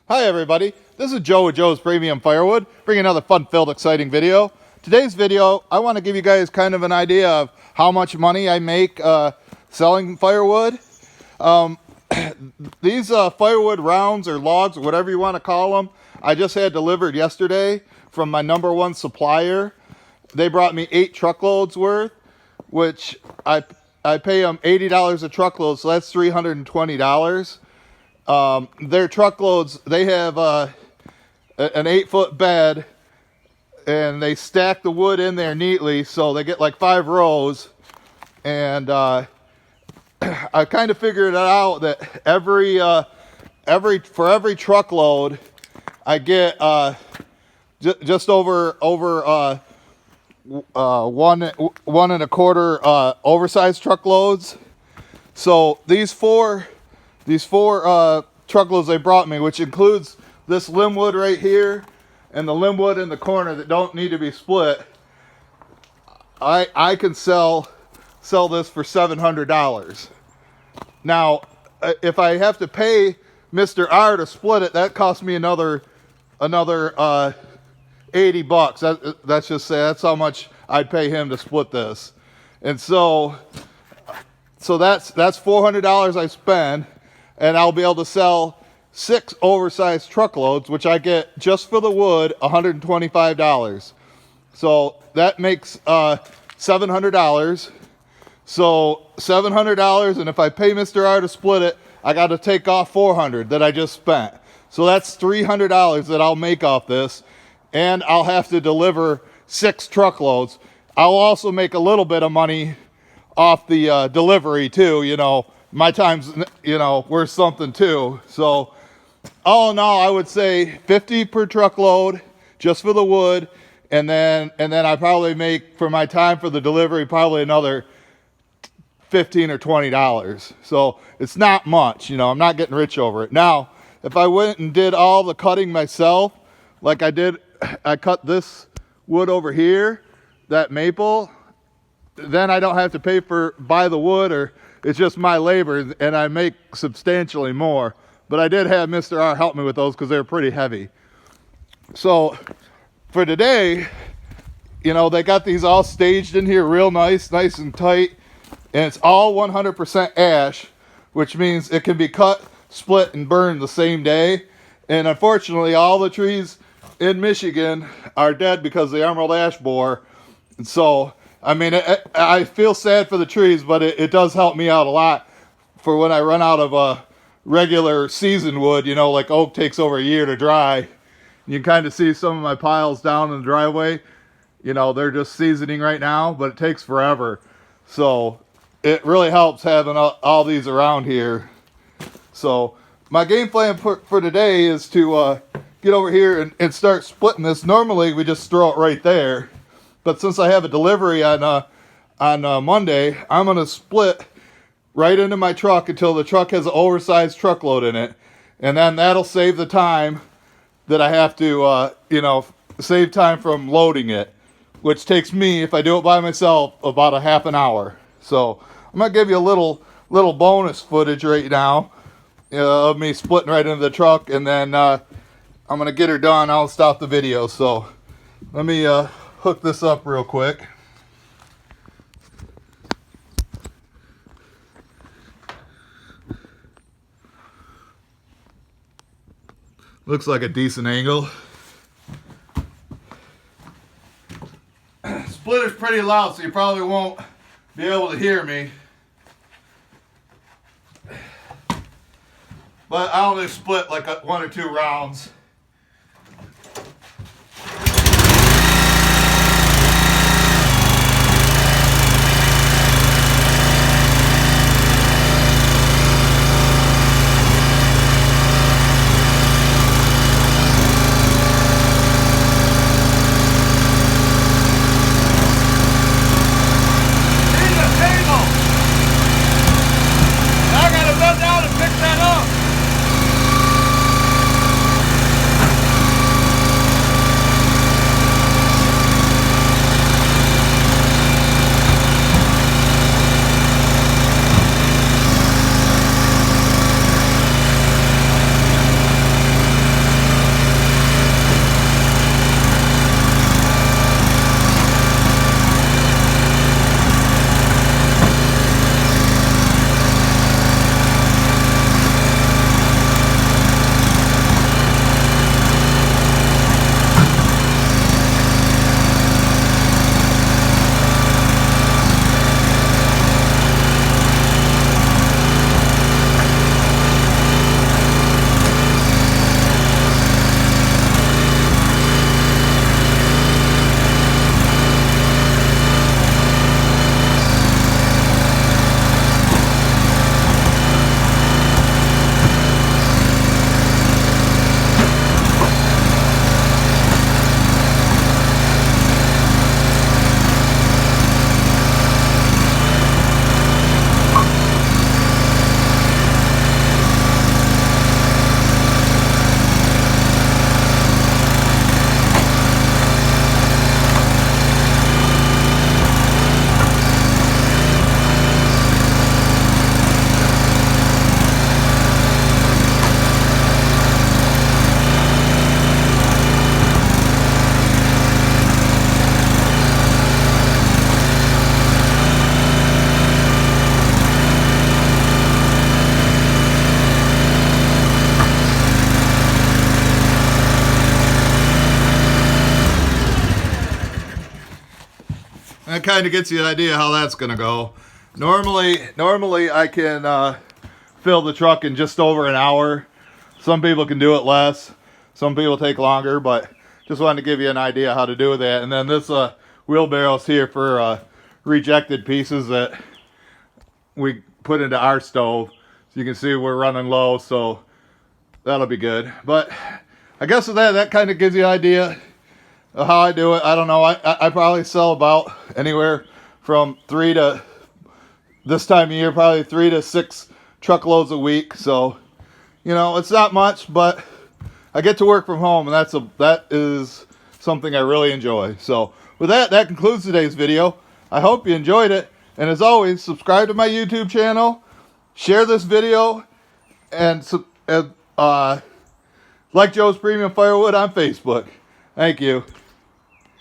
Hi everybody, this is Joe with Joe's Premium Firewood, bringing another fun-filled, exciting video. Today's video, I want to give you guys kind of an idea of how much money I make selling firewood. These firewood rounds or logs, or whatever you want to call them, I just had delivered yesterday from my #1 supplier. They brought me 8 truckloads worth, which I pay them $80 a truckload, so that's $320. Their truckloads, they have an 8-foot bed, and they stack the wood in there neatly, so they get like 5 rows. And I kind of figured it out that for every truckload, I get just over 1.25 oversized truckloads. So these four truckloads they brought me, which includes this limb wood right here and the limb wood in the corner that don't need to be split, I can sell this for $700. Now, if I have to pay Mr. R to split it, that costs me another $80. That's just say that's how much I'd pay him to split this. And so that's $400 I spend, and I'll be able to sell 6 oversized truckloads, which I get just for the wood, $125. So that makes $700. So $700, and if I pay Mr. R to split it, I got to take off $400 that I just spent. So that's $300 that I'll make off this, and I'll have to deliver 6 truckloads. I'll also make a little bit of money off the delivery too. You know, my time's worth something too. So all in all, I would say $50 per truckload just for the wood, and then I probably make for my time for the delivery probably another $15 or $20. So it's not much. I'm not getting rich over it. Now, if I went and did all the cutting myself, like I did, I cut this wood over here, that maple, then I don't have to buy the wood, or it's just my labor, and I make substantially more. But I did have Mr. R help me with those because they're pretty heavy. So for today, they got these all staged in here real nice and tight, and it's all 100% ash, which means it can be cut, split, and burned the same day. And unfortunately, all the trees in Michigan are dead because of the emerald ash borer. And so, I mean, I feel sad for the trees, but it does help me out a lot for when I run out of regular season wood. Like oak takes over a year to dry. You can kind of see some of my piles down in the driveway. They're just seasoning right now, but it takes forever. So it really helps having all these around here. So my game plan for today is to get over here and start splitting this. Normally we just throw it right there, but since I have a delivery on Monday, I'm going to split right into my truck until the truck has an oversized truckload in it, and then that'll save the time that I have to save time from loading it, which takes me, if I do it by myself, about a half an hour. So I'm going to give you a little bonus footage right now of me splitting right into the truck, and then I'm going to get her done. I'll stop the video. So let me hook this up real quick. Looks like a decent angle. Splitter's pretty loud, so you probably won't be able to hear me. But I only split like 1 or 2 rounds. I gotta bend down and pick that up. that kind of gets you an idea how that's gonna go. Normally I can fill the truck in just over an hour. Some people can do it less. Some people take longer, but just wanted to give you an idea how to do that. And then this wheelbarrow's here for rejected pieces that we put into our stove. So you can see we're running low, so that'll be good. But I guess with that kind of gives you an idea of how I do it. I don't know. I probably sell about anywhere from 3 to, this time of year, probably 3 to 6 truckloads a week. So, you know, it's not much, but I get to work from home, and that is something I really enjoy. So with that concludes today's video. I hope you enjoyed it. And as always, subscribe to my YouTube channel, share this video, and like Joe's Premium Firewood on Facebook. Thank you.